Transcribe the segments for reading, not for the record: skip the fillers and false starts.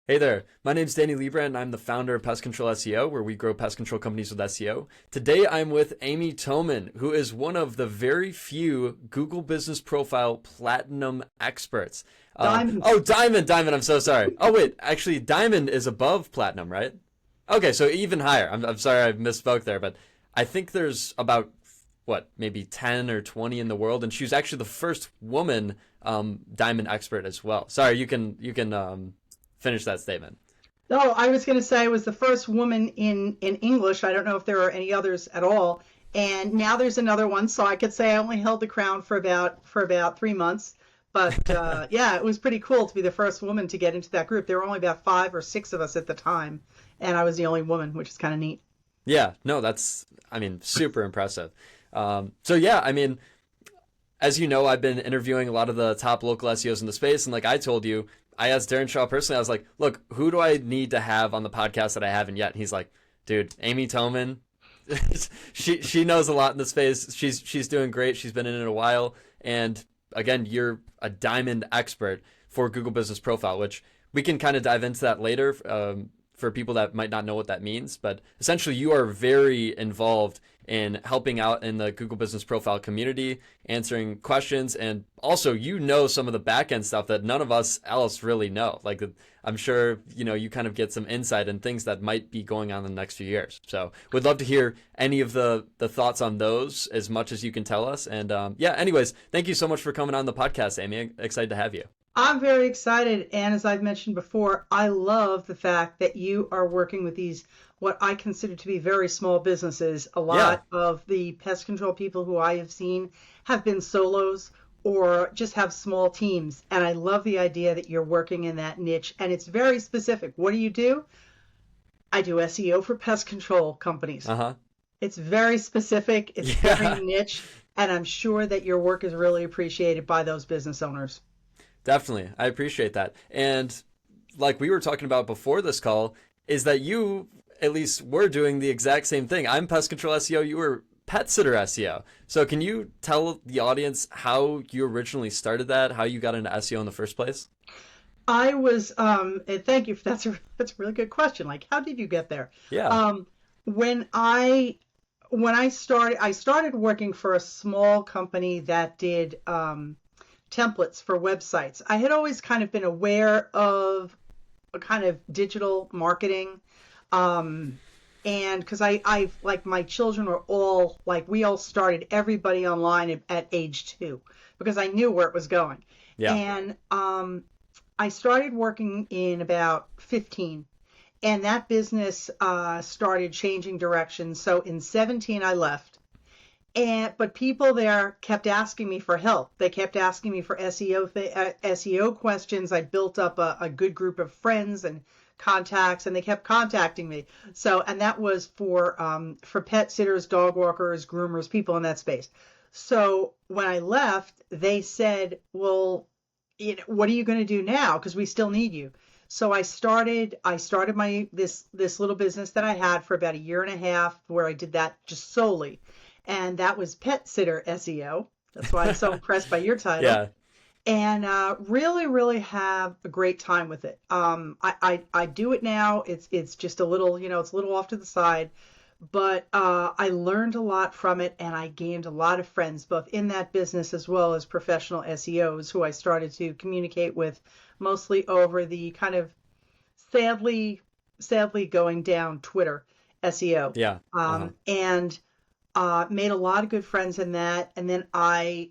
Hey there, my name's Danny Leibrandt and I'm the founder of Pest Control SEO, where we grow pest control companies with SEO. Today I'm with Amy Toman, who is one of the very few Google Business Profile Platinum experts. Diamond. Oh, Diamond, I'm so sorry. Oh wait, actually Diamond is above Platinum, right? Okay, so even higher. I'm sorry I misspoke there, but I think there's about, what, maybe 10 or 20 in the world, and she was actually the first woman Diamond expert as well. Sorry, you can finish that statement. Oh, I was going to say I was the first woman in English. I don't know if there are any others at all. And now there's another one, so I could say I only held the crown for about 3 months. But yeah, it was pretty cool to be the first woman to get into that group. There were only about 5 or 6 of us at the time, and I was the only woman, which is kind of neat. Yeah, no, I mean, super impressive. So yeah, I mean, as you know, I've been interviewing a lot of the top local SEOs in the space, and like I told you, I asked Darren Shaw personally. I was like, "Look, who do I need to have on the podcast that I haven't yet?" And he's like, "Dude, Amy Toman, she knows a lot in the space. She's doing great. She's been in it a while, and again, you're a diamond expert for Google Business Profile, which we can kind of dive into that later for people that might not know what that means. But essentially, you are very involved in helping out in the Google Business Profile community, answering questions, and also you know some of the back end stuff that none of us else really know. Like I'm sure you kind of get some insight and things that might be going on in the next few years. So would love to hear any of the thoughts on those as much as you can tell us. And yeah, anyways, thank you so much for coming on the podcast, Amy. Excited to have you. I'm very excited, and as I've mentioned before, I love the fact that you are working with these, what I consider to be very small businesses. A Yeah. lot of the pest control people who I have seen have been solos or just have small teams, and I love the idea that you're working in that niche, and it's very specific. What do you do? I do SEO for pest control companies. Uh-huh. It's very specific, it's very Yeah. niche, and I'm sure that your work is really appreciated by those business owners. Definitely. I appreciate that. And like we were talking about before this call, is that you at least were doing the exact same thing. I'm pest control SEO, you were pet sitter SEO. So can you tell the audience how you originally started that, how you got into SEO in the first place? I was, and thank you. That's a really good question. Like, how did you get there? Yeah. Um, when I when I started working for a small company that did templates for websites. I had always kind of been aware of a kind of digital marketing, um, and because I like my children were all like we all started everybody online at age 2 because I knew where it was going, Yeah. and I started working in about 15, and that business started changing directions. So in 17, I left. But people there kept asking me for help. They kept asking me for SEO questions. I built up a good group of friends and contacts, and they kept contacting me. So, and that was for pet sitters, dog walkers, groomers, people in that space. So when I left, they said, "Well, what are you going to do now? Because we still need you." So I started my this little business that I had for about a year and a half, where I did that just solely, and that was pet sitter SEO. That's why I'm so impressed by your title, Yeah. and really have a great time with it. I do it now. It's just a little, it's a little off to the side, but I learned a lot from it, and I gained a lot of friends both in that business as well as professional SEOs who I started to communicate with mostly over the kind of sadly sadly going down Twitter SEO. Yeah. Uh-huh. And made a lot of good friends in that. And then I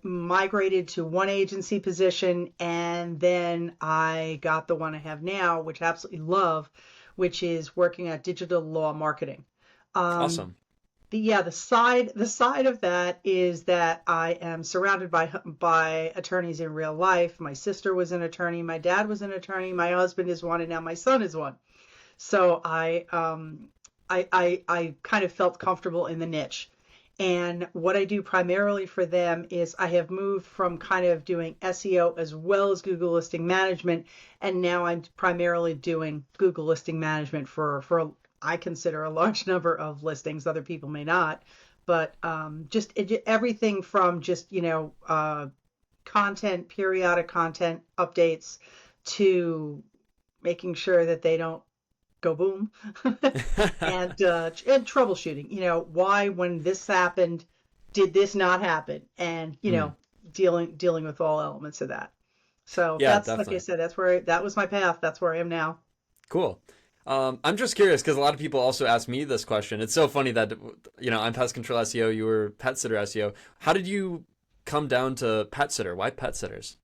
migrated to one agency position, and then I got the one I have now, which I absolutely love, which is working at digital law marketing. Um, Awesome. the side of that is that I am surrounded by attorneys in real life. My sister was an attorney, my dad was an attorney, my husband is one, and now my son is one. So I kind of felt comfortable in the niche. And what I do primarily for them is I have moved from kind of doing SEO as well as Google listing management, and now I'm primarily doing Google listing management for I consider a large number of listings. Other people may not, but everything from just content, periodic content updates to making sure that they don't go boom, and troubleshooting. Why when this happened, did this not happen? And Mm. dealing with all elements of that. So Yeah, that's like I definitely. said, that was my path. That's where I am now. Cool. I'm just curious because a lot of people also ask me this question. It's so funny that, I'm pest control SEO, you were pet sitter SEO. How did you come down to pet sitter? Why pet sitters?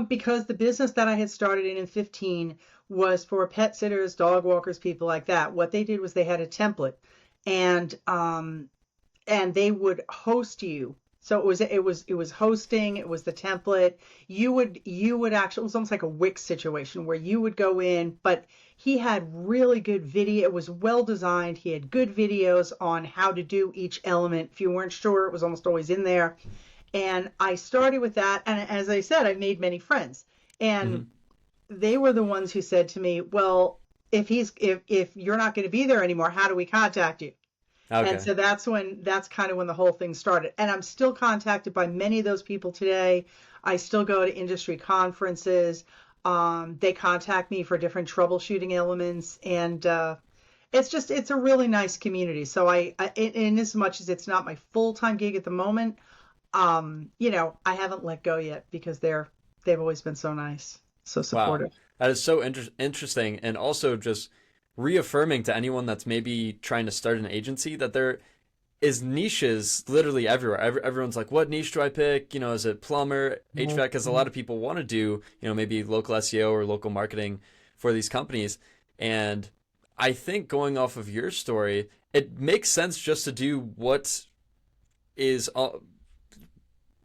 Because the business that I had started in 15 was for pet sitters, dog walkers, people like that. What they did was they had a template, and they would host you. So it was hosting, it was the template. You would actually, it was almost like a Wix situation where you would go in, but he had really good video. It was well designed. He had good videos on how to do each element. If you weren't sure, it was almost always in there. And I started with that. And as I said, I made many friends. And Hmm. they were the ones who said to me, well, if you're not going to be there anymore, how do we contact you? And Okay. so that's kind of when the whole thing started. And I'm still contacted by many of those people today. I still go to industry conferences. They contact me for different troubleshooting elements, and it's a really nice community. So in as much as it's not my full-time gig at the moment, I haven't let go yet because they've always been so nice, so Wow. supportive. That is so interesting and also just reaffirming to anyone that's maybe trying to start an agency that there is niches literally everywhere. Everyone's like, what niche do I pick? Is it plumber, HVAC? Because a lot of people want to do, maybe local SEO or local marketing for these companies. And I think going off of your story, it makes sense just to do is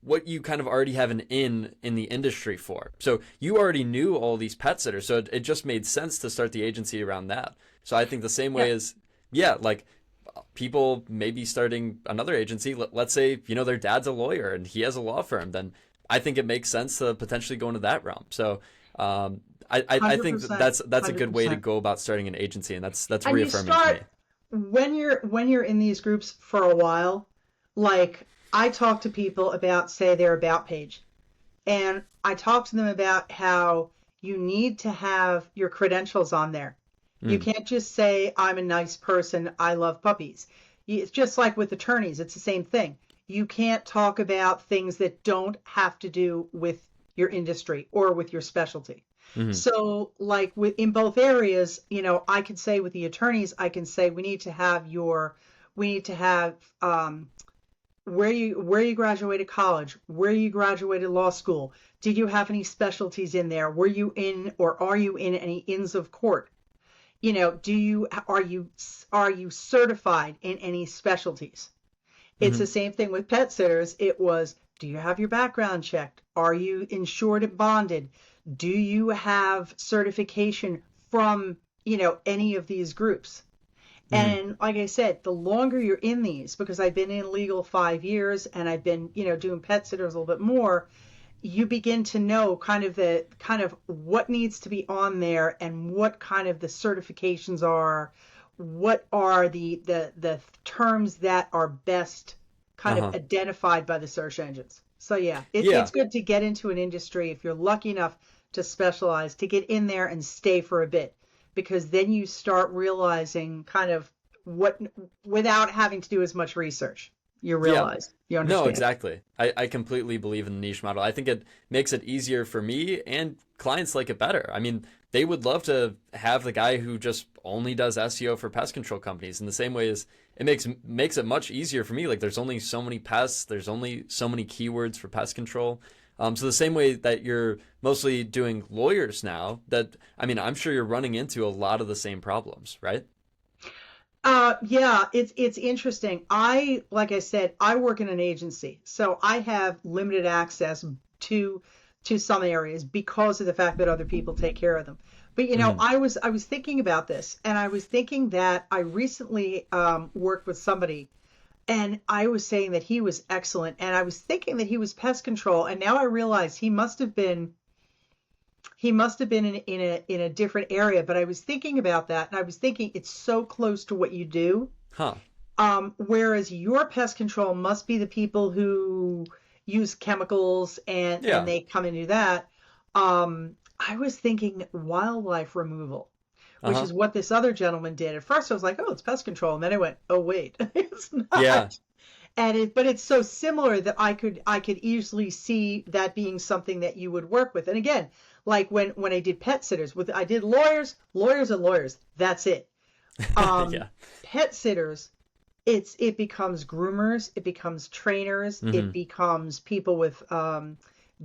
what you kind of already have an in the industry for. So you already knew all these pet sitters, so it just made sense to start the agency around that. So I think the same Yeah, way as yeah, like people maybe starting another agency. Let's say their dad's a lawyer and he has a law firm, then I think it makes sense to potentially go into that realm. So I think 100%, that's a good way to 100%. go about starting an agency, and that's And you reaffirming to me. start when you're in these groups for a while, like I talk to people about, say, their about page, and I talk to them about how you need to have your credentials on there. You Mm, can't just say, I'm a nice person, I love puppies. It's just like with attorneys, it's the same thing. You can't talk about things that don't have to do with your industry or with your specialty. mm, So, like in both areas, I can say with the attorneys, I can say we need to have where you graduated college, where you graduated law school. Did you have any specialties in there? Were you in or are you in any inns of court? Do you are you certified in any specialties? It's the mm, same thing with pet sitters. It was, do you have your background checked? Are you insured and bonded? Do you have certification from, any of these groups? mm, And like I said, the longer you're in these, because I've been in legal 5 years and I've been, doing pet sitters a little bit more, you begin to know kind of what needs to be on there and what kind of the certifications are, what are the terms that are best kind of uh-huh. identified by the search engines. So yeah, Yeah. it's good to get into an industry if you're lucky enough to specialize, to get in there and stay for a bit, because then you start realizing kind of what, without having to do as much research, you Yeah. realize, you No, understand. exactly. I completely believe in the niche model. I think it makes it easier for me and clients like it better. I mean, they would love to have the guy who just only does SEO for pest control companies in the same way as it makes it much easier for me. Like there's only so many pests, there's only so many keywords for pest control. So the same way that you're mostly doing lawyers now, that I mean, I'm sure you're running into a lot of the same problems, right? Yeah, it's interesting. Like I said, I work in an agency, so I have limited access to to some areas because of the fact that other people take care of them. But Hmm. I was thinking about this, and I was thinking that I recently worked with somebody, and I was saying that he was excellent, and I was thinking that he was pest control, and now I realize he must have been in a different area. But I was thinking about that, and I was thinking it's so close to what you do. Huh. Whereas your pest control must be the people who use chemicals and Yeah. they come and do that. Um, I was thinking wildlife removal, which Uh-huh. is what this other gentleman did. At first, I was like, "Oh, it's pest control," and then I went, "Oh, wait, it's Yeah. not." But it's so similar that I could easily see that being something that you would work with. And again, like when I did pet sitters, with I did lawyers and lawyers. That's it. Um, Yeah. Pet sitters, it becomes groomers, it becomes trainers, it Hmm. becomes people with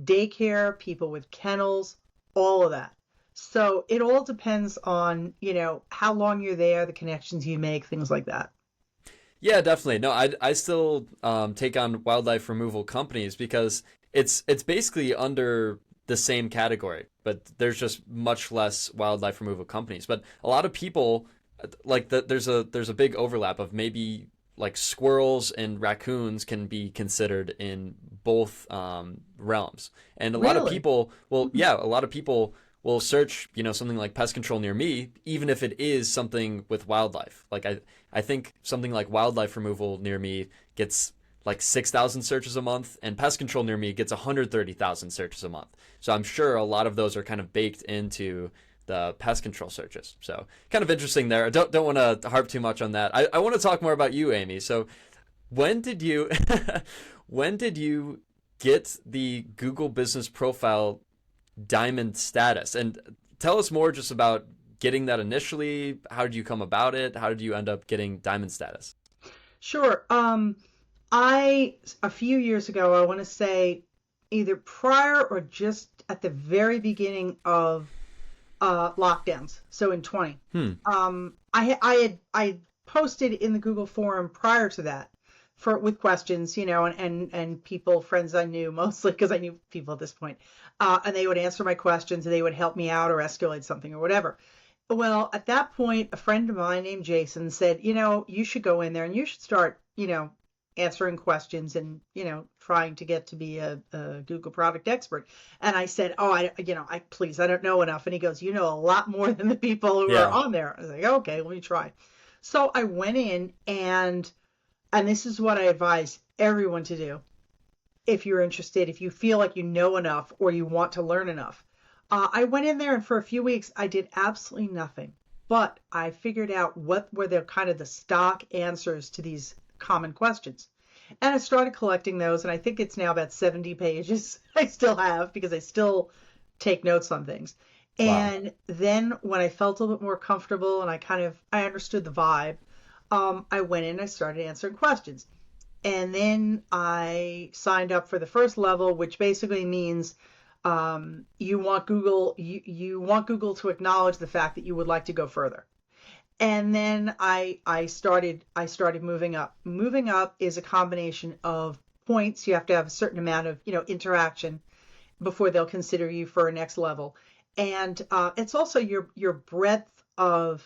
daycare, people with kennels, all of that. So it all depends on, how long you're there, the connections you make, things like that. Yeah, definitely. No, I still take on wildlife removal companies because it's basically under the same category, but there's just much less wildlife removal companies. But a lot of people there's a big overlap of maybe like squirrels and raccoons can be considered in both realms. And a lot of Really? people, well, yeah, a lot of people will search, something like pest control near me, even if it is something with wildlife. Like I think something like wildlife removal near me gets like 6,000 searches a month, and pest control near me gets 130,000 searches a month. So I'm sure a lot of those are kind of baked into the pest control searches. So kind of interesting there. I don't want to harp too much on that. I want to talk more about you, Amy. So when did you when did you get the Google Business Profile diamond status? And tell us more just about getting that initially. How did you come about it? How did you end up getting diamond status? Sure. A few years ago, I want to say either prior or just at the very beginning of lockdowns, so in 20, Hmm. I posted in the Google forum prior to that for with questions, and people, friends I knew mostly because I knew people at this point, and they would answer my questions and they would help me out or escalate something or whatever. Well, at that point, a friend of mine named Jason said, you should go in there and you should start, answering questions and, trying to get to be a Google product expert. And I said, oh, please, I don't know enough. And he goes, you know a lot more than the people who are Yeah. on there. I was like, okay, let me try. So I went in and this is what I advise everyone to do if you're interested, if you feel like you know enough or you want to learn enough. I went in there and for a few weeks I did absolutely nothing, but I figured out what were the kind of the stock answers to these common questions. And I started collecting those, and I think it's now about 70 pages. I still have because I still take notes on things. Wow. And then when I felt a little bit more comfortable and I understood the vibe, I went in and I started answering questions. And then I signed up for the first level, which basically means you want Google to acknowledge the fact that you would like to go further. And then I started moving up. Moving up is a combination of points. You have to have a certain amount of interaction before they'll consider you for a next level. And it's also your breadth of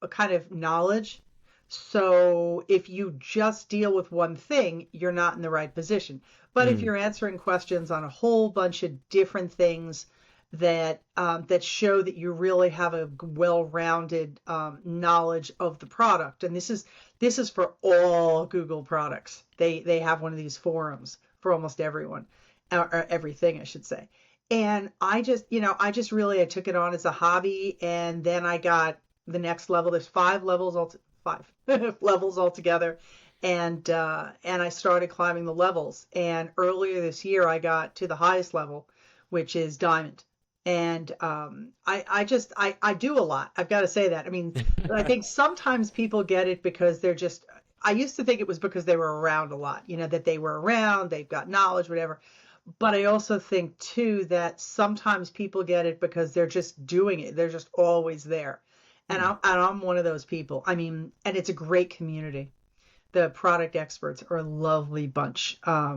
a kind of knowledge. So if you just deal with one thing, you're not in the right position. But if Hmm. you're answering questions on a whole bunch of different things that show that you really have a well-rounded knowledge of the product, and this is for all Google products. They have one of these forums for almost everyone, or everything, I should say. And I took it on as a hobby, and then I got the next level. There's five levels altogether, and I started climbing the levels. And earlier this year, I got to the highest level, which is diamond. And I do a lot. I've got to say that. I mean, I think sometimes people get it because they're just. I used to think it was because they were around a lot, that they were around, they've got knowledge, whatever. But I also think too that sometimes people get it because they're just doing it. They're just always there. And Hmm. I'm one of those people. I mean, and it's a great community. The product experts are a lovely bunch. I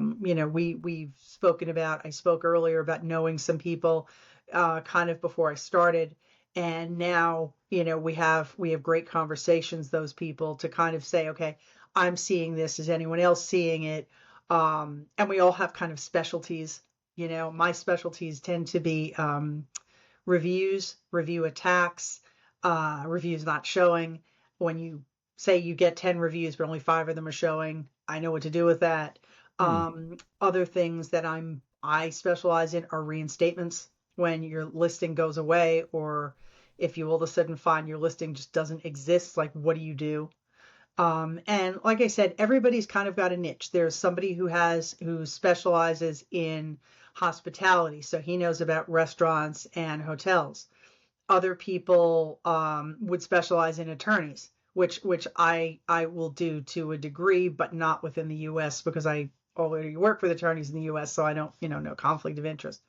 spoke earlier about knowing some people kind of before I started. And now, we have great conversations, those people, to kind of say, okay, I'm seeing this. Is anyone else seeing it? And we all have kind of specialties. My specialties tend to be review attacks, reviews not showing. When you say you get 10 reviews, but only five of them are showing, I know what to do with that. Hmm. Other things that I specialize in are reinstatements. when your listing goes away, or if you all of a sudden find your listing just doesn't exist, like what do you do? And like I said, everybody's kind of got a niche. There's somebody who specializes in hospitality, so he knows about restaurants and hotels. Other people would specialize in attorneys, which I will do to a degree, but not within the U.S. because I already work with attorneys in the U.S., so I don't, no conflict of interest.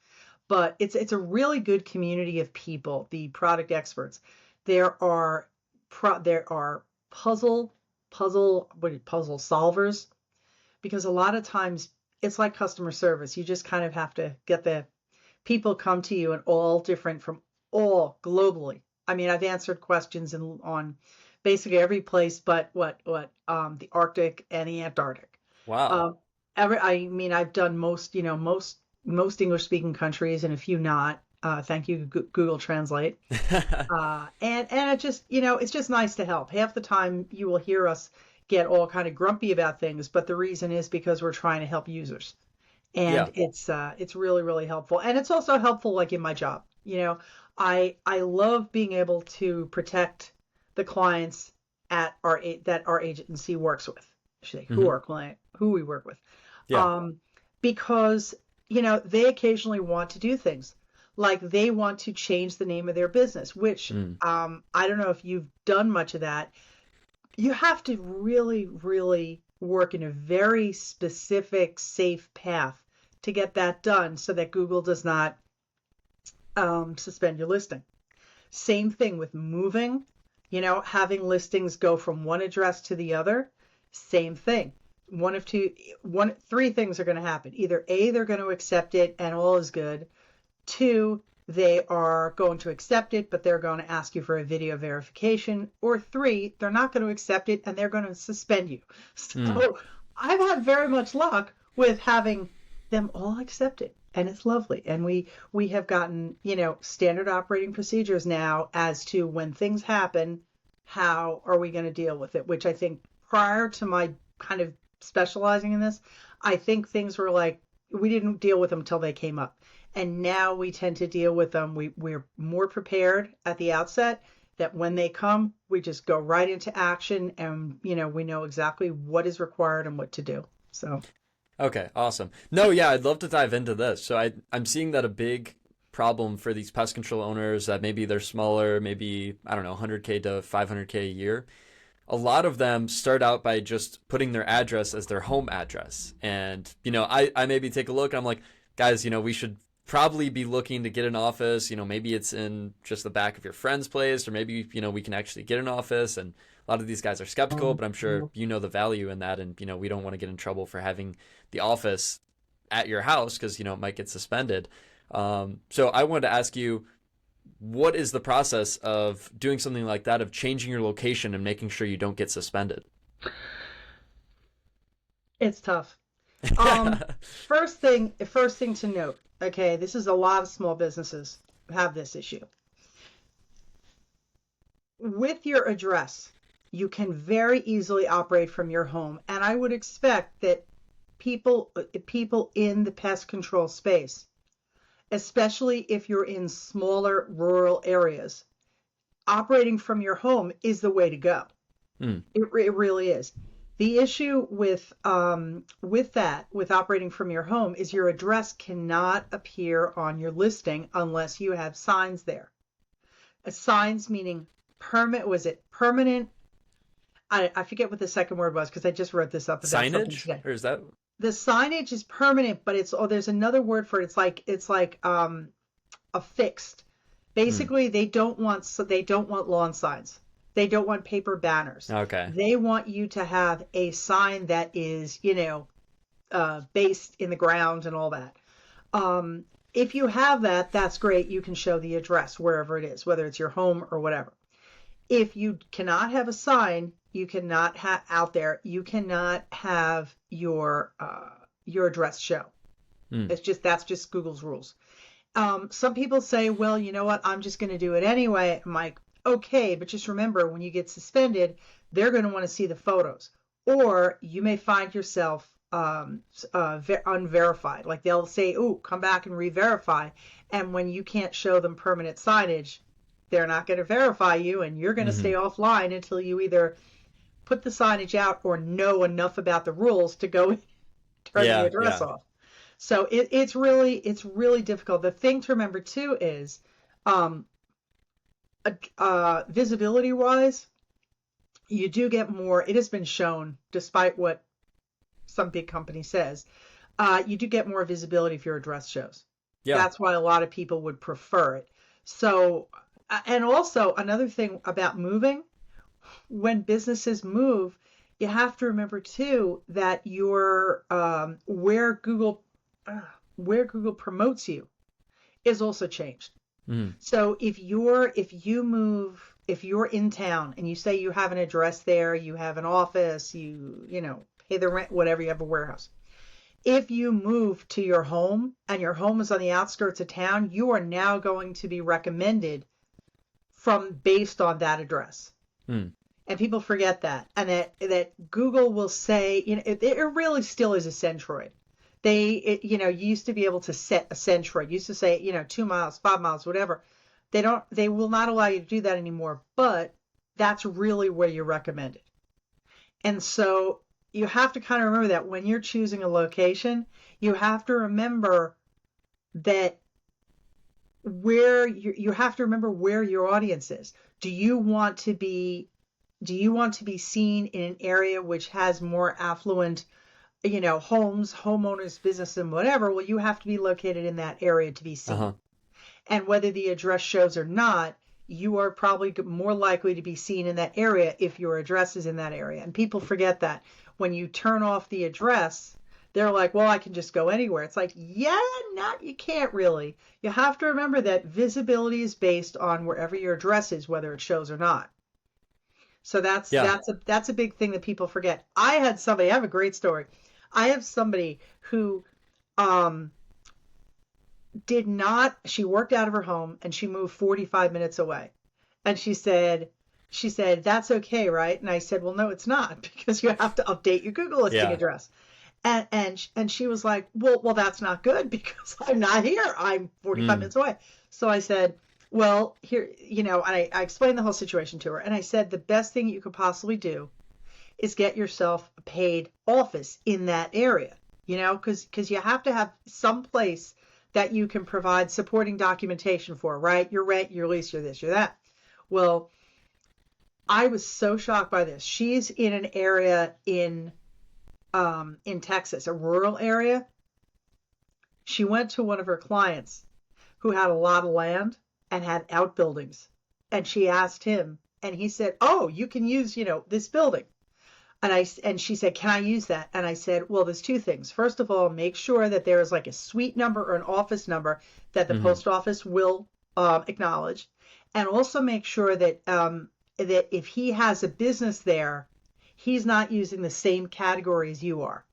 But it's a really good community of people, the product experts. There are puzzle puzzle solvers, because a lot of times it's like customer service. You just kind of have to get the people come to you and all different from all globally. I mean, I've answered questions on basically every place but the Arctic and the Antarctic. Wow. I mean, I've done most English speaking countries and a few not. Thank you, Google Translate. And it just, it's just nice to help. Half the time you will hear us get all kind of grumpy about things, but the reason is because we're trying to help users. Yeah. And it's really, really helpful. And it's also helpful like in my job. I love being able to protect the clients that our agency works with. I should say who we work with. Yeah. Because, they occasionally want to do things. Like they want to change the name of their business, which I don't know if you've done much of that. You have to really, really work in a very specific, safe path to get that done so that Google does not suspend your listing. Same thing with moving, having listings go from one address to the other. Same thing. Three things are going to happen. Either A, they're going to accept it and all is good. Two, they are going to accept it, but they're going to ask you for a video verification. Or three, they're not going to accept it and they're going to suspend you. So I've had very much luck with having them all accept it. And it's lovely. And we have gotten, standard operating procedures now as to when things happen, how are we going to deal with it? Which I think prior to my kind of specializing in this, I think things were like, we didn't deal with them until they came up. And now we tend to deal with them. We're more prepared at the outset that when they come, we just go right into action and, we know exactly what is required and what to do. So. Okay, awesome. No, yeah, I'd love to dive into this. So I'm seeing that a big problem for these pest control owners that maybe they're smaller, maybe, I don't know, 100K to 500K a year. A lot of them start out by just putting their address as their home address. And, I maybe take a look. I'm like, guys, we should probably be looking to get an office. Maybe it's in just the back of your friend's place, or maybe, we can actually get an office. And a lot of these guys are skeptical, but I'm sure the value in that. And, we don't want to get in trouble for having the office at your house because, it might get suspended. So I wanted to ask you, what is the process of doing something like that, of changing your location and making sure you don't get suspended? It's tough. First thing to note, okay, this is a lot of small businesses have this issue. With your address, you can very easily operate from your home, and I would expect that people in the pest control space, especially if you're in smaller rural areas, operating from your home is the way to go. It really is. The issue with operating from your home is your address cannot appear on your listing unless you have signs there. Signs meaning permanent? I forget what the second word was because I just wrote this up. Signage? Or is that? The signage is permanent, but there's another word for it. It's like affixed. Basically, they don't want lawn signs. They don't want paper banners. Okay. They want you to have a sign that is, based in the ground and all that. If you have that, that's great. You can show the address wherever it is, whether it's your home or whatever. If you cannot have a sign, you cannot have out there, you cannot have your address show. That's just Google's rules. Some people say, well, you know what? I'm just going to do it anyway. I'm like, okay, but just remember when you get suspended, they're going to want to see the photos, or you may find yourself unverified. Like they'll say, "Oh, come back and re-verify," and when you can't show them permanent signage, they're not going to verify you, and you're going to Hmm. stay offline until you either put the signage out or know enough about the rules to go turn the Yeah, address yeah. off. So it's really difficult. The thing to remember too is um, visibility wise, you do get more. It has been shown, despite what some big company says, you do get more visibility if your address shows. Yeah. That's why a lot of people would prefer it. So, and also another thing about moving, when businesses move, you have to remember too that your uh, where Google promotes you is also changed. Hmm. So if you're in town and you say you have an address there, you have an office, you know, pay the rent, whatever, you have a warehouse. If you move to your home and your home is on the outskirts of town, you are now going to be recommended from based on that address. Hmm. And people forget that. And that Google will say, you know, it really still is a centroid. You know, you used to be able to set a centroid. You used to say, you know, 2 miles, 5 miles, whatever. They will not allow you to do that anymore, but that's really where you're recommended. And so you have to kind of remember that when you're choosing a location, you have to remember that you have to remember where your audience is. Do you want to be do you want to be seen in an area which has more affluent, you know, homes, homeowners, business, and whatever? Well, you have to be located in that area to be seen. Uh-huh. And whether the address shows or not, you are probably more likely to be seen in that area if your address is in that area. And people forget that. When you turn off the address, they're like, well, I can just go anywhere. It's like, yeah, not, you can't really. You have to remember that visibility is based on wherever your address is, whether it shows or not. So Yeah. that's a big thing that people forget. I have a great story. I have somebody who um did not she worked out of her home and she moved 45 minutes away. And she said that's okay, right? And I said, well, no, it's not because you have to update your Google listing Yeah. address. And she was like, well, that's not good because I'm not here. I'm 45 Mm. minutes away. So I said, well, here, you know, and I explained the whole situation to her. And I said, the best thing you could possibly do is get yourself a paid office in that area, you know, because you have to have some place that you can provide supporting documentation for, right? Your rent, your lease, your this, your that. Well, I was so shocked by this. She's in an area in Texas, a rural area. She went to one of her clients who had a lot of land and had outbuildings, and she asked him, and he said, "Oh, you can use, you know, this building." And she said, "Can I use that?" And I said, "Well, there's two things. First of all, make sure that there is like a suite number or an office number that the Hmm. post office will acknowledge, and also make sure that if he has a business there, he's not using the same category as you are."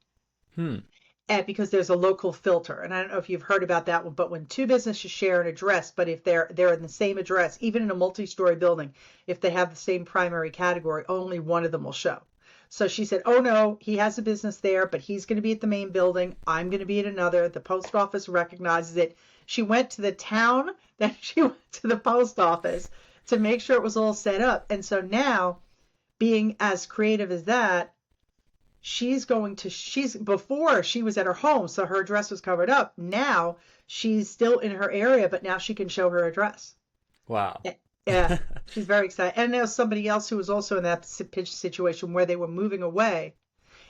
Hmm. And because there's a local filter, and I don't know if you've heard about that one, but when two businesses share an address, but if they're in the same address, even in a multi-story building, if they have the same primary category, only one of them will show. So she said, "Oh no, he has a business there, but he's going to be at the main building. I'm going to be at another. The post office recognizes it." She went to the town, then she went to the post office to make sure it was all set up. And so now, being as creative as that, she's before she was at her home, so her address was covered up. Now she's still in her area, but now she can show her address. Wow. Yeah, she's very excited. And there's somebody else who was also in that pitch situation where they were moving away,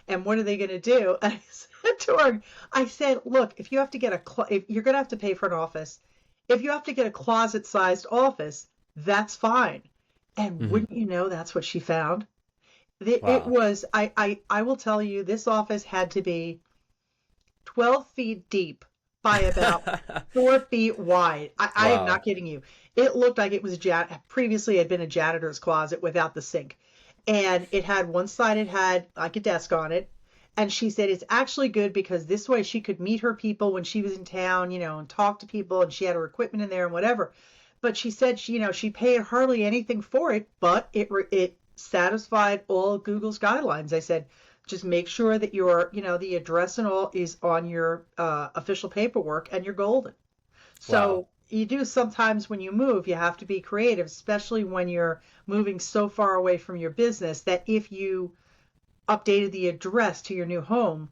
and what are they going to do? And I said to her, I said, look, if you're going to have to pay for an office, if you have to get a closet-sized office, that's fine. And Hmm. wouldn't you know, that's what she found. It Wow. was, I will tell you, this office had to be 12 feet deep by about 4 feet wide. I am Wow. not kidding you. It looked like it was previously had been a janitor's closet without the sink. And it had one side, it had like a desk on it. And she said it's actually good because this way she could meet her people when she was in town, you know, and talk to people, and she had her equipment in there and whatever. But she said she, you know, she paid hardly anything for it, but it satisfied all Google's guidelines. I said Just make sure that your, the address and all is on your official paperwork, and you're golden. Wow. So you do sometimes when you move, you have to be creative, especially when you're moving so far away from your business that if you updated the address to your new home,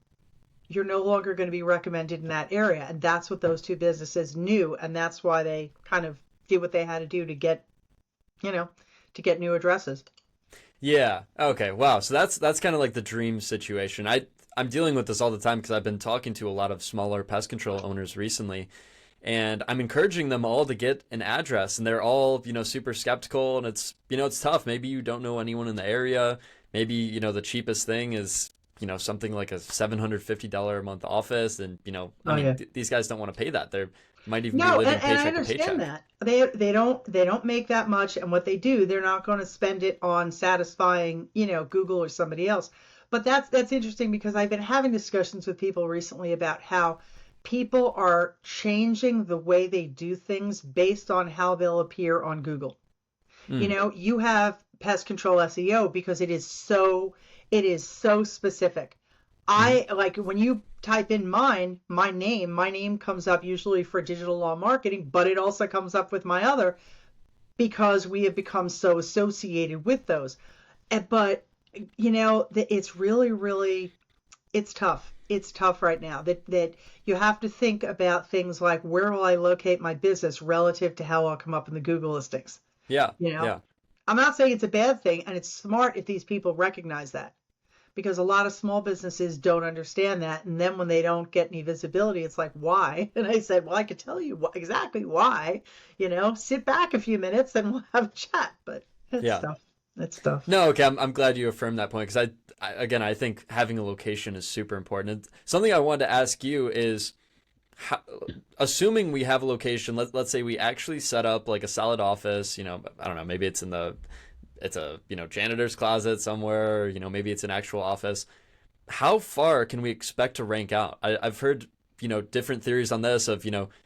you're no longer going to be recommended in that area. And that's what those two businesses knew. And that's why they kind of did what they had to do to get, to get new addresses. Yeah. Okay. Wow. So that's kind of like the dream situation. I'm dealing with this all the time because I've been talking to a lot of smaller pest control owners recently, and I'm encouraging them all to get an address, and they're all, super skeptical, and it's tough. Maybe you don't know anyone in the area. Maybe, the cheapest thing is, something like a $750 a month office, and, I Oh mean, yeah. these guys don't want to pay that. They might even be No, living and I paycheck to understand paycheck. that. They don't make that much, and what they do, they're not going to spend it on satisfying, Google or somebody else. But that's interesting because I've been having discussions with people recently about how people are changing the way they do things based on how they'll appear on Google. Mm, You have pest control SEO because it is so specific. hmm I like when you type in my name comes up usually for digital law marketing, but it also comes up with my other because we have become so associated with those. But it's really, really, it's tough. It's tough right now that you have to think about things like where will I locate my business relative to how I'll come up in the Google listings. Yeah. You know, Yeah. I'm not saying it's a bad thing, and it's smart if these people recognize that because a lot of small businesses don't understand that. And then when they don't get any visibility, it's like, why? And I said, well, I could tell you exactly why. Sit back a few minutes and we'll have a chat. But it's Yeah. tough. It's tough. No, okay, I'm glad you affirmed that point because again, I think having a location is super important. And something I wanted to ask you is, how, assuming we have a location, let's say we actually set up like a solid office, I don't know, maybe it's a, janitor's closet somewhere, maybe it's an actual office. How far can we expect to rank out? I've heard, different theories on this of,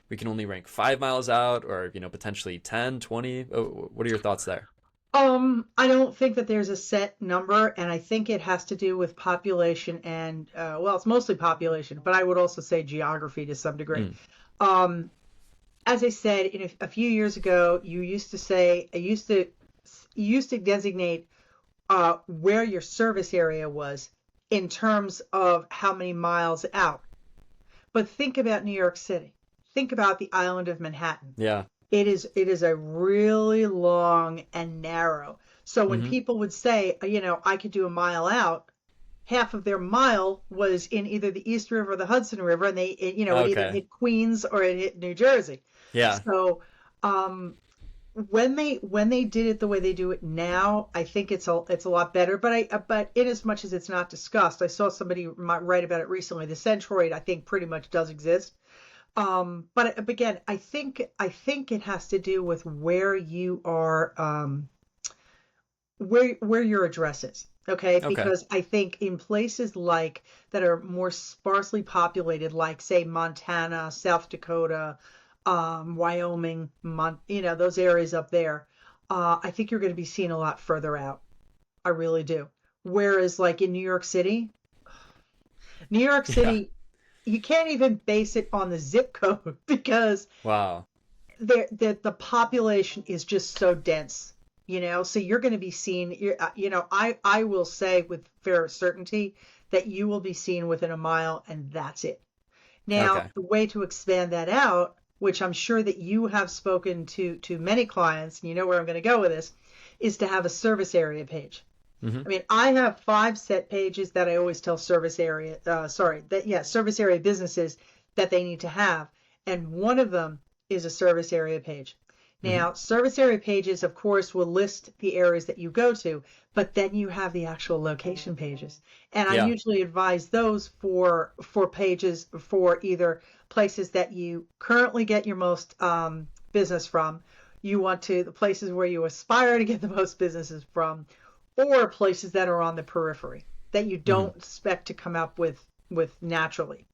we can only rank 5 miles out or, potentially 10, 20. What are your thoughts there? I don't think that there's a set number, and I think it has to do with population and, well, it's mostly population, but I would also say geography to some degree. Mm, Um, as I said, a few years ago, you used to designate where your service area was in terms of how many miles out. But think about New York City. Think about the island of Manhattan. yeah. It is a really long and narrow. So when hmm people would say, I could do a mile out, half of their mile was in either the East River or the Hudson River, and it either Okay. hit Queens or it hit New Jersey. Yeah. So um, when they did it the way they do it now, I think it's a lot better. But in as much as it's not discussed, I saw somebody write about it recently. The Centroid, I think, pretty much does exist. But again, I think it has to do with where you are, where your address is. Okay, Okay. because I think in places like that are more sparsely populated, like say Montana, South Dakota, Wyoming, those areas up there, I think you're going to be seen a lot further out. I really do. Whereas like in New York City, New York Yeah. City, you can't even base it on the zip code because Wow. the population is just so dense, so you're going to be seen. I will say with fair certainty that you will be seen within a mile, and that's it. Now, Okay. the way to expand that out, which I'm sure that you have spoken to many clients, and you know where I'm going to go with this, is to have a service area page. hmm I mean, I have 5 set pages that I always tell service area businesses that they need to have, and one of them is a service area page. hmm Now, service area pages, of course, will list the areas that you go to, but then you have the actual location pages, and I Yeah. usually advise those for pages for either places that you currently get your most business from, you want to the places where you aspire to get the most businesses from, or places that are on the periphery that you hmm don't expect to come up with naturally.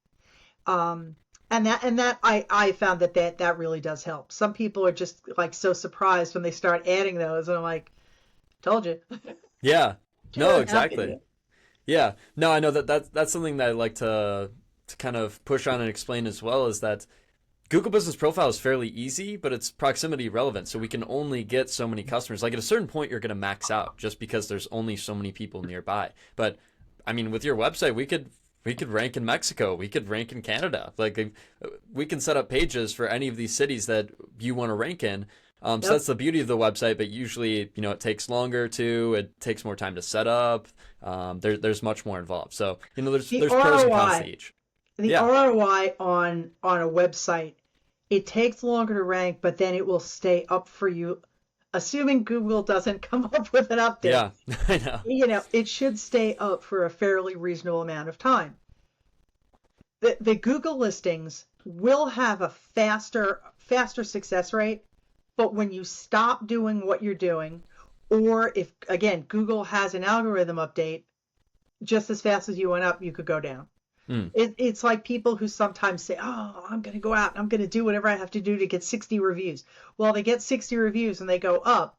And that I found that really does help. Some people are just like so surprised when they start adding those, and I'm like, told you. Yeah. No, Sure, happy exactly. to. Yeah. No, I know that's something that I like to kind of push on and explain as well is that Google Business Profile is fairly easy, but it's proximity relevant. So we can only get so many customers. Like at a certain point, you're going to max out just because there's only so many people nearby. But I mean, with your website, we could rank in Mexico. We could rank in Canada. Like we can set up pages for any of these cities that you want to rank in. So Yep. that's the beauty of the website. But usually, it takes longer to. It takes more time to set up. There's much more involved. So there's The there's pros and cons to ROI, each. the Yeah. ROI on a website, it takes longer to rank, but then it will stay up for you, assuming Google doesn't come up with an update. Yeah. I know. It should stay up for a fairly reasonable amount of time. The Google listings will have a faster success rate, but when you stop doing what you're doing, or if again Google has an algorithm update, just as fast as you went up, you could go down. Mm. It's like people who sometimes say, "Oh, I'm going to go out and I'm going to do whatever I have to do to get 60 reviews." Well, they get 60 reviews and they go up,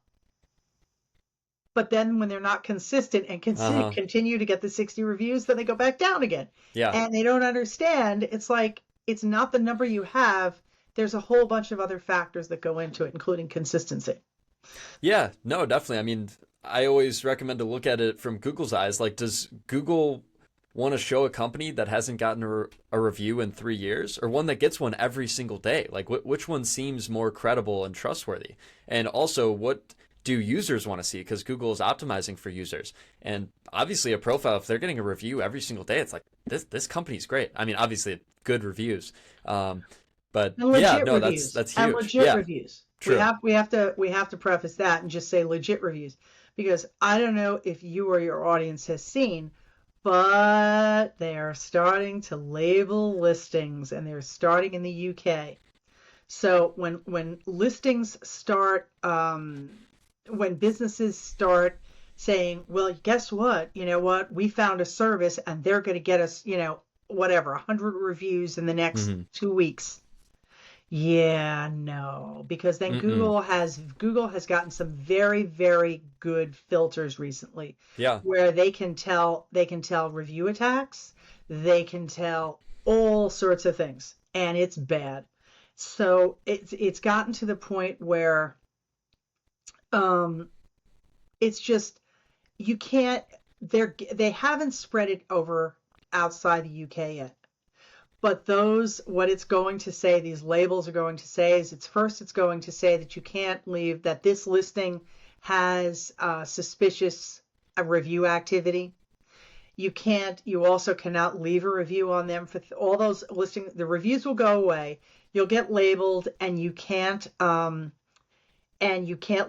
but then when they're not consistent and Uh-huh. continue to get the 60 reviews, then they go back down again. Yeah. And they don't understand. It's like it's not the number you have. There's a whole bunch of other factors that go into it, including consistency. Yeah, no, definitely. I mean, I always recommend to look at it from Google's eyes. Like, does Google want to show a company that hasn't gotten a review in 3 years or one that gets one every single day? Like, which one seems more credible and trustworthy? And also, what do users want to see? Because Google is optimizing for users. And obviously, a profile, if they're getting a review every single day, it's like, this company's great. I mean, obviously, good reviews. But And yeah, legit no, that's reviews. that's And huge. legit Yeah, reviews. We true. have we have to we have to preface that and just say legit reviews because I don't know if you or your audience has seen, but they are starting to label listings and they're starting in the UK. So when listings start, when businesses start saying, well, guess what? You know what? We found a service and they're going to get us, whatever, 100 reviews in the next Hmm. 2 weeks. Yeah, no, because then Mm-mm. Google has gotten some very, very good filters recently Yeah. where they can tell review attacks, they can tell all sorts of things, and it's bad. So it's gotten to the point where um it's just you can't they haven't spread it over outside the UK yet. But what it's going to say, these labels are going to say is it's going to say that you can't leave, that this listing has suspicious review activity. You also cannot leave a review on them for all those listings. The reviews will go away. You'll get labeled and you can't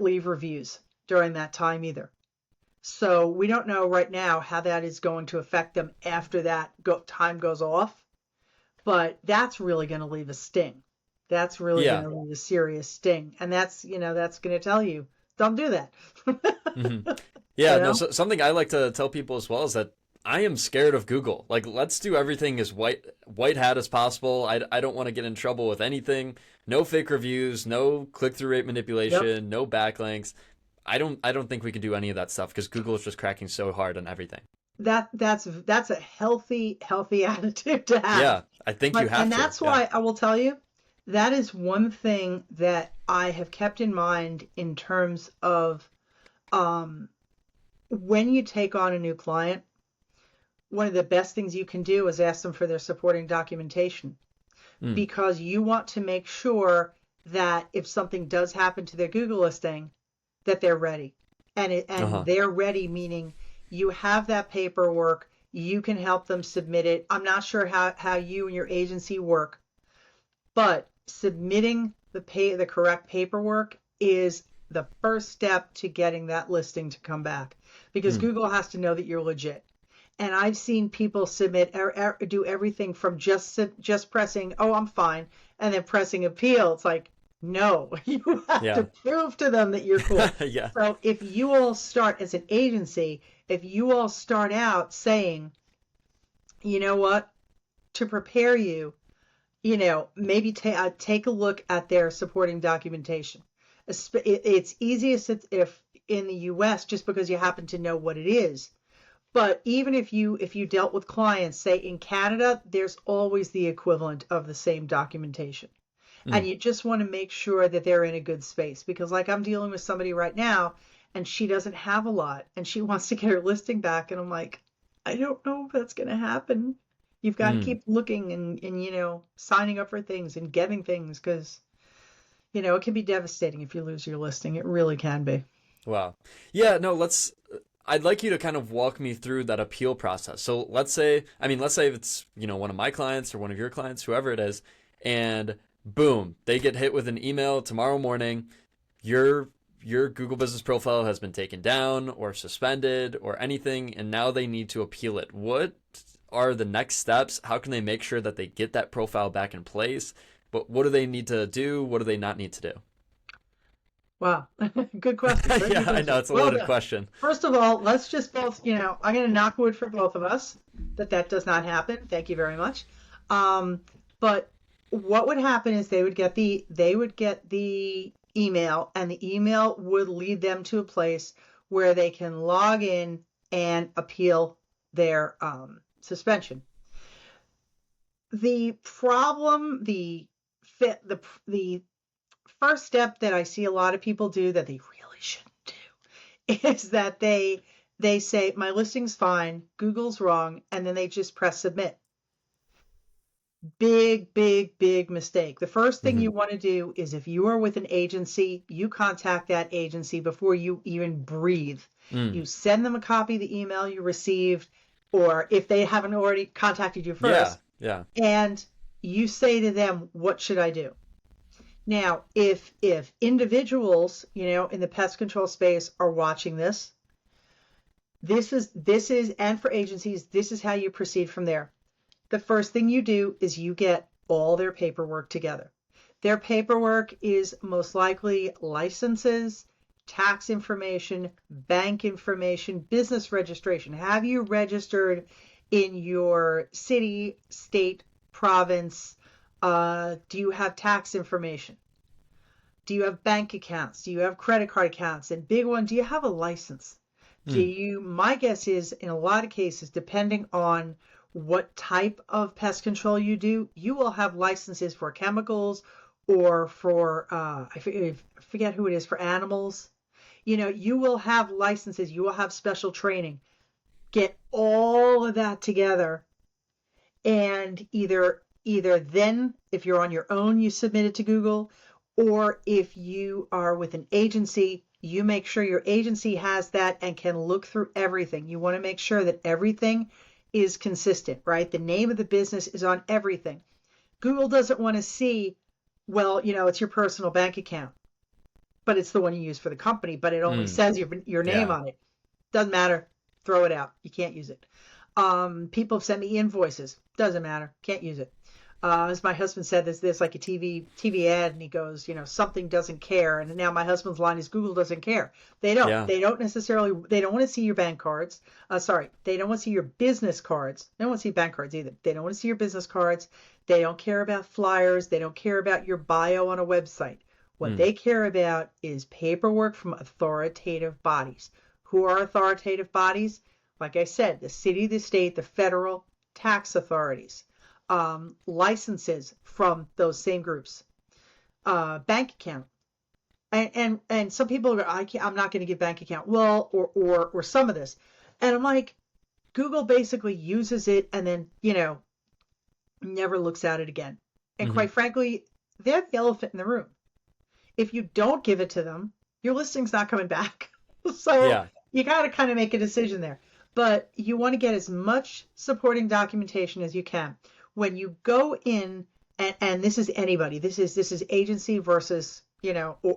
leave reviews during that time either. So we don't know right now how that is going to affect them after that time goes off. But that's really going to leave a sting. That's really going Yeah. to leave a serious sting. And that's going to tell you, don't do that. Hmm. You Yeah, no, know? something I like to tell people as well is that I am scared of Google. Like, let's do everything as white hat as possible. I don't want to get in trouble with anything. No fake reviews, no click-through rate Yep. manipulation, no backlinks. I don't think we can do any of that stuff because Google is just cracking so hard on everything. That's a healthy attitude to have. Yeah, I think you And have to. that's Yeah. why I will tell you, that is one thing that I have kept in mind in terms of um, when you take on a new client, one of the best things you can do is ask them for their supporting documentation Mm. because you want to make sure that if something does happen to their Google listing, that they're ready. And Uh-huh. they're ready meaning you have that paperwork, you can help them submit it. I'm not sure how you and your agency work, but submitting the correct paperwork is the first step to getting that listing to come back because Mm. Google has to know that you're legit. And I've seen people do everything from just pressing, "Oh, I'm fine," and then pressing appeal. It's like, no, you have to Yeah. prove to them that you're cool. Yeah. So if you all start as an agency, if you all start out saying, you know what, to prepare you, maybe take a look at their supporting documentation. It's easiest if in the US just because you happen to know what it is. But even if you dealt with clients, say in Canada, there's always the equivalent of the same documentation. And Mm, you just want to make sure that they're in a good space because like I'm dealing with somebody right now and she doesn't have a lot and she wants to get her listing back and I'm like, I don't know if that's going to happen. You've got to mm. keep looking and signing up for things and getting things because it can be devastating if you lose your listing. It really can be. Wow. Yeah, no, I'd like you to kind of walk me through that appeal process. So let's say it's, one of my clients or one of your clients, whoever it is, and boom, they get hit with an email tomorrow morning. Your Google business profile has been taken down or suspended or anything, and now they need to appeal it. What are the next steps? How can they make sure that they get that profile back in place? But what do they need to do? What do they not need to do? Wow. Good question. Very Yeah, good I know question. it's a Well loaded done. question. First of all, let's just both, I'm going to knock wood for both of us that does not happen. Thank you very much. But what would happen is they would get the email and the email would lead them to a place where they can log in and appeal their suspension. The problem, the first step that I see a lot of people do that they really shouldn't do is that they say my listing's fine, Google's wrong, and then they just press submit. Big, big, big mistake. The first thing Hmm. you want to do is if you are with an agency, you contact that agency before you even breathe. Mm. You send them a copy of the email you received, or if they haven't already contacted you Yeah, first, yeah. and you say to them, what should I do? Now, if individuals, in the pest control space are watching this is and for agencies, this is how you proceed from there. The first thing you do is you get all their paperwork together. Their paperwork is most likely licenses, tax information, bank information, business registration. Have you registered in your city, state, province? Do you have tax information? Do you have bank accounts? Do you have credit card accounts? And big one, do you have a license? Mm. My guess is in a lot of cases, depending on what type of pest control you do, you will have licenses for chemicals or for, I forget who it is, for animals. You will have licenses, you will have special training. Get all of that together and either then if you're on your own you submit it to Google, or if you are with an agency you make sure your agency has that and can look through everything. You want to make sure that everything is consistent, right? The name of the business is on everything. Google doesn't want to see, well, it's your personal bank account, but it's the one you use for the company, but it only Mm. says your name Yeah. on it. Doesn't matter. Throw it out. You can't use it. People send me invoices. Doesn't matter. Can't use it. As my husband said, there's like a TV ad, and he goes, something doesn't care. And now my husband's line is Google doesn't care. They don't. Yeah. They don't necessarily. They don't want to see your bank cards. Sorry, they don't want to see your business cards. They don't want to see bank cards either. They don't want to see your business cards. They don't care about flyers. They don't care about your bio on a website. What Mm. they care about is paperwork from authoritative bodies. Who are authoritative bodies? Like I said, the city, the state, the federal tax authorities, licenses from those same groups, bank account, and some people go, I'm not going to give bank account. Well, or some of this, and I'm like, Google basically uses it and then never looks at it again. And Hmm. quite frankly, they're the elephant in the room. If you don't give it to them, your listing's not coming back. So Yeah. you got to kind of make a decision there. But you want to get as much supporting documentation as you can. When you go in, and this is anybody, this is agency versus,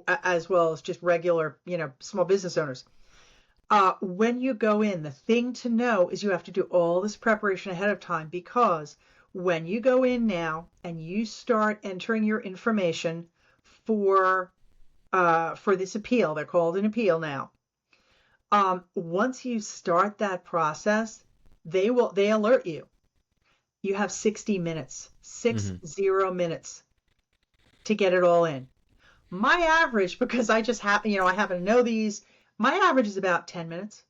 as well as just regular, small business owners. When you go in, the thing to know is you have to do all this preparation ahead of time because when you go in now and you start entering your information for this appeal, they're called an appeal now. Once you start that process, they alert you. You have 60 minutes, Hmm. 60 minutes to get it all in. My average, because I just happen, I happen to know these, my average is about 10 minutes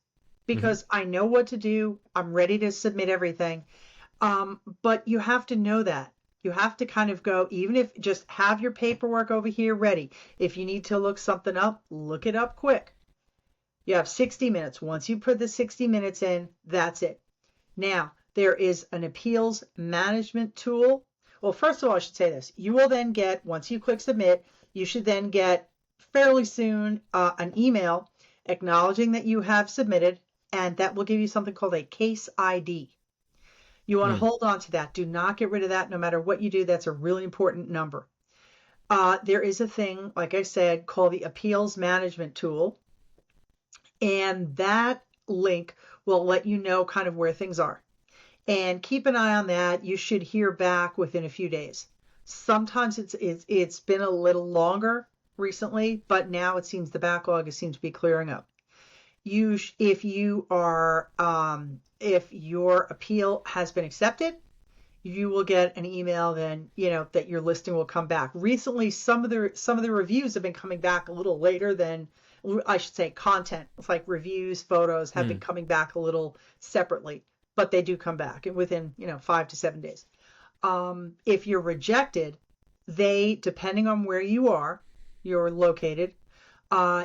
Hmm. because I know what to do. I'm ready to submit everything. But you have to know that. You have to kind of go, even if just have your paperwork over here ready. If you need to look something up, look it up quick. You have 60 minutes. Once you put the 60 minutes in, that's it. Now, there is an appeals management tool. Well, first of all, I should say this. You will then get, once you click submit, you should then get fairly soon an email acknowledging that you have submitted, and that will give you something called a case ID. You want to Mm. hold on to that. Do not get rid of that no matter what you do. That's a really important number. There is a thing, like I said, called the appeals management tool, and that link will let you know kind of where things are. And keep an eye on that. You should hear back within a few days. Sometimes it's been a little longer recently, but now it seems the backlog seems to be clearing up. If you are if your appeal has been accepted, you will get an email then, that your listing will come back. Recently, some of the reviews have been coming back a little later than, I should say, content. It's like reviews, photos have been Mm. coming back a little separately, but they do come back within, 5 to 7 days. If you're rejected, depending on where you're located,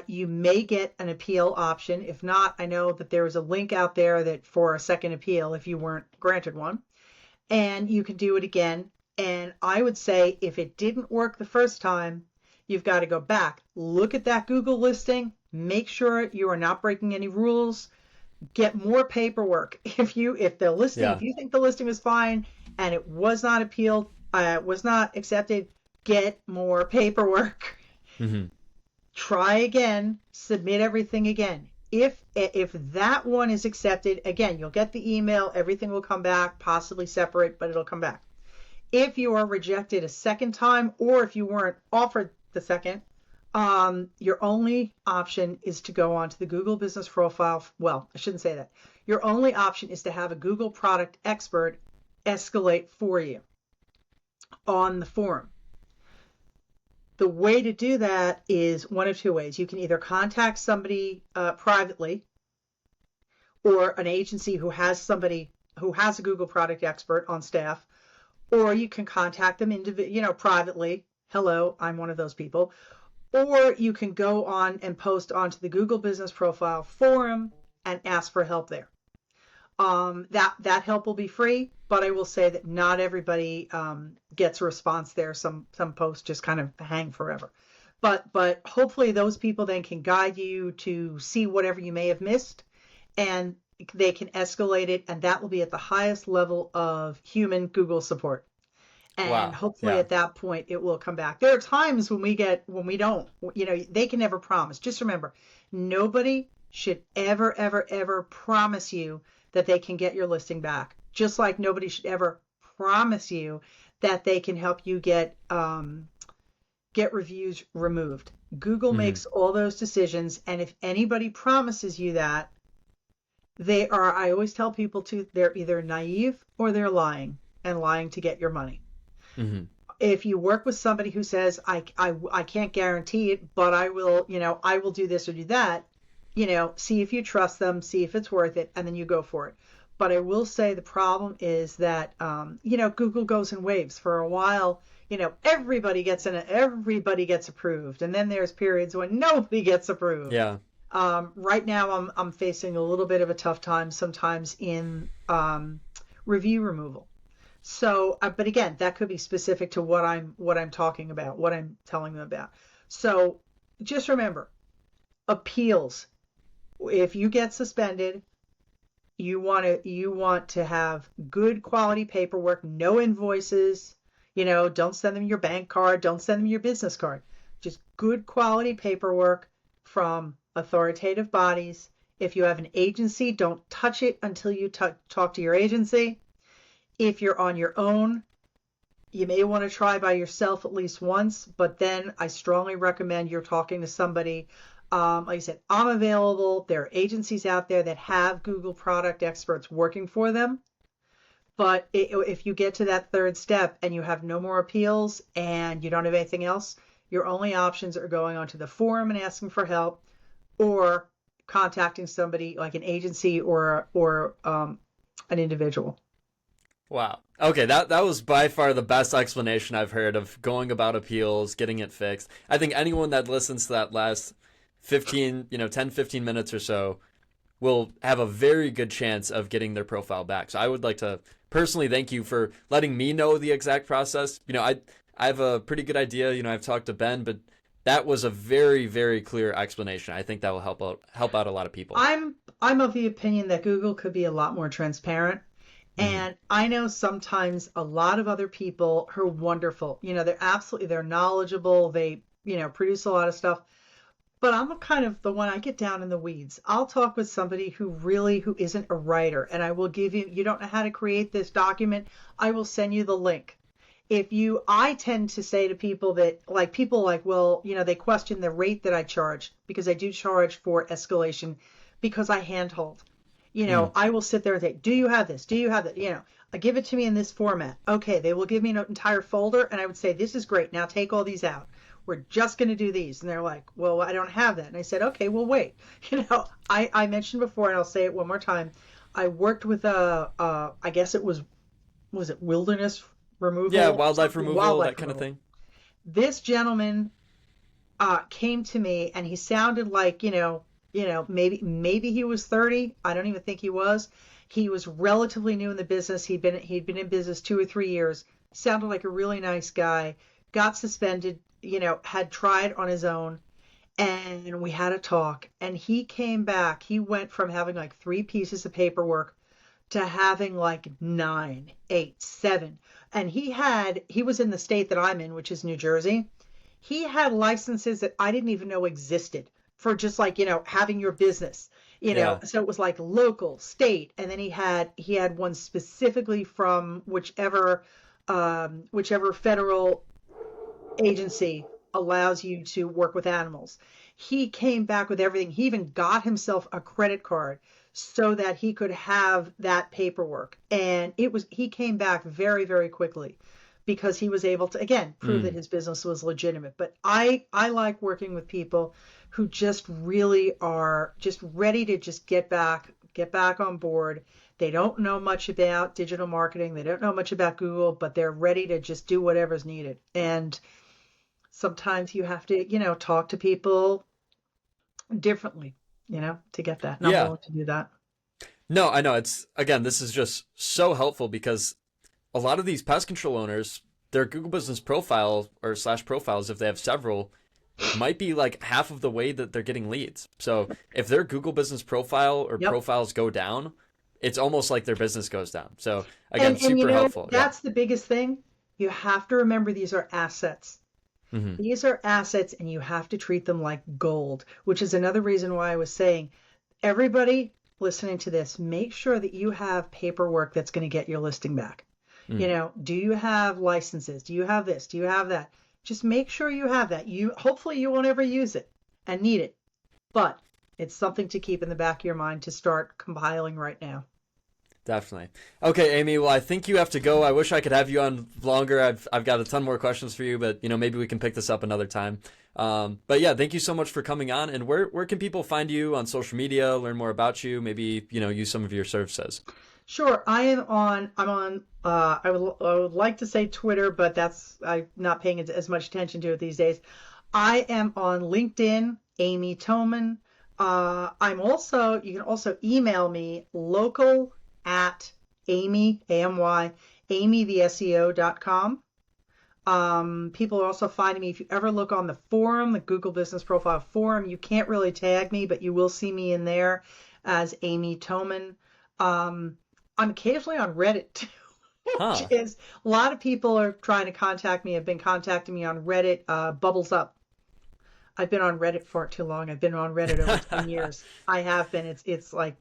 you may get an appeal option. If not, I know that there is a link out there that for a second appeal if you weren't granted one, and you can do it again. And I would say if it didn't work the first time, you've got to go back, look at that Google listing, make sure you are not breaking any rules, get more paperwork. If Yeah. you think the listing was fine and it was not appealed, was not accepted, get more paperwork. Hmm. Try again, submit everything again. If that one is accepted, again, you'll get the email, everything will come back, possibly separate, but it'll come back. If you are rejected a second time, or if you weren't offered the second, your only option is to go onto the Google Business Profile. Well, I shouldn't say that. Your only option is to have a Google product expert escalate for you on the forum. The way to do that is one of two ways. You can either contact somebody privately, or an agency who has somebody who has a Google product expert on staff, or you can contact them privately. Hello, I'm one of those people. Or you can go on and post onto the Google Business Profile forum and ask for help there. That help will be free, but I will say that not everybody gets a response there. Some posts just kind of hang forever. But hopefully those people then can guide you to see whatever you may have missed, and they can escalate it, and that will be at the highest level of human Google support. And Wow. hopefully Yeah. at that point it will come back. There are times when we don't, they can never promise. Just remember, nobody should ever, ever, ever promise you that they can get your listing back. Just like nobody should ever promise you that they can help you get reviews removed. Google Hmm. makes all those decisions, and if anybody promises you that, I always tell people they're either naive or they're lying, and lying to get your money. Hmm. If you work with somebody who says, I can't guarantee it, but I will do this or do that, see if you trust them, see if it's worth it, and then you go for it. But I will say the problem is that, Google goes in waves. For a while, everybody gets approved. And then there's periods when nobody gets approved. Yeah. Right now I'm facing a little bit of a tough time sometimes in review removal. So, but again, that could be specific to what I'm talking about, what I'm telling them about. So just remember, appeals. If you get suspended, you want to have good quality paperwork, no invoices. Don't send them your bank card, don't send them your business card. Just good quality paperwork from authoritative bodies. If you have an agency, don't touch it until you talk to your agency. If you're on your own, you may want to try by yourself at least once, but then I strongly recommend you're talking to somebody. Like I said, I'm available. There are agencies out there that have Google product experts working for them. But if you get to that third step and you have no more appeals and you don't have anything else, your only options are going onto the forum and asking for help, or contacting somebody like an agency or an individual. Wow. Okay, that was by far the best explanation I've heard of going about appeals, getting it fixed. I think anyone that listens to that last 15, 10, 15 minutes or so will have a very good chance of getting their profile back. So I would like to personally thank you for letting me know the exact process. I have a pretty good idea. I've talked to Ben, but that was a very, very clear explanation. I think that will help out a lot of people. I'm of the opinion that Google could be a lot more transparent. Hmm. And I know sometimes a lot of other people who are wonderful. They're knowledgeable. They, produce a lot of stuff. But I'm kind of the one, I get down in the weeds. I'll talk with somebody who isn't a writer, and I will you don't know how to create this document, I will send you the link. I tend to say to people like, well, they question the rate that I charge because I do charge for escalation because I handhold. Mm. I will sit there and say, do you have this? Do you have that? Give it to me in this format. Okay, they will give me an entire folder, and I would say, this is great. Now take all these out. We're just going to do these. And they're like, well, I don't have that. And I said, okay, well, wait. I mentioned before, and I'll say it one more time. I worked with I guess was it wilderness Yeah, removal? wildlife removal, that Wildlife kind of removal. thing. This gentleman came to me, and he sounded like, maybe he was 30. I don't even think he was. He was relatively new in the business. He'd been in business 2 or 3 years. Sounded like a really nice guy. Got suspended, had tried on his own, and we had a talk. And he came back. He went from having like 3 pieces of paperwork to having like 9, 8, 7. And he was in the state that I'm in, which is New Jersey. He had licenses that I didn't even know existed for just like, having your business, Yeah. so it was like local, state, and then he had one specifically from whichever federal agency allows you to work with animals. He came back with everything. He even got himself a credit card so that he could have that paperwork. And he came back very, very quickly because he was able to, again, prove that Mm. his business was legitimate. But I like working with people who just really are just ready to just get back on board. They don't know much about digital marketing. They don't know much about Google, but they're ready to just do whatever's needed. And sometimes you have to, talk to people differently, to get that. And I'm Yeah. willing to do that. No, I know. Again, this is just so helpful because a lot of these pest control owners, their Google business profile or slash profiles, if they have several, might be like half of the way that they're getting leads. So if their Google business profile or Yep. profiles go down, it's almost like their business goes down. So again, And super helpful. Yeah. that's the biggest thing. You have to remember these are assets. Hmm. These are assets, and you have to treat them like gold, which is another reason why I was saying, everybody listening to this, make sure that you have paperwork that's going to get your listing back. Mm. Do you have licenses? Do you have this? Do you have that? Just make sure you have that. Hopefully you won't ever use it and need it, but it's something to keep in the back of your mind to start compiling right now. Definitely. Okay, Amy. Well, I think you have to go. I wish I could have you on longer. I've got a ton more questions for you, but maybe we can pick this up another time. But yeah, thank you so much for coming on. And where can people find you on social media, learn more about you, maybe use some of your services? Sure, I'm on I would like to say Twitter, but I'm not paying as much attention to it these days. I am on LinkedIn, Amy Toman. You can also email me local at Amy, A-M-Y, amytheseo.com. People are also finding me. If you ever look on the forum, the Google Business Profile forum, you can't really tag me, but you will see me in there as Amy Toman. Um, I'm occasionally on Reddit too, which Huh. is a lot of people are trying to contact me, have been contacting me on Reddit, Bubbles Up. I've been on Reddit for too long. I've been on Reddit over 10 years. I have been. It's like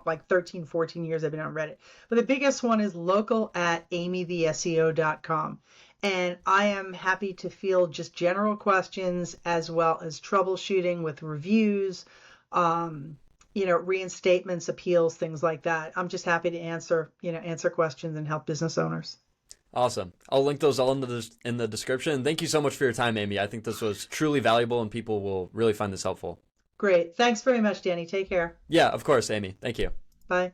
like 13, 14 years I've been on Reddit. But the biggest one is local at amytheseo.com. And I am happy to field just general questions as well as troubleshooting with reviews, reinstatements, appeals, things like that. I'm just happy to answer questions and help business owners. Awesome. I'll link those all in the description. Thank you so much for your time, Amy. I think this was truly valuable and people will really find this helpful. Great. Thanks very much, Danny. Take care. Yeah, of course, Amy. Thank you. Bye.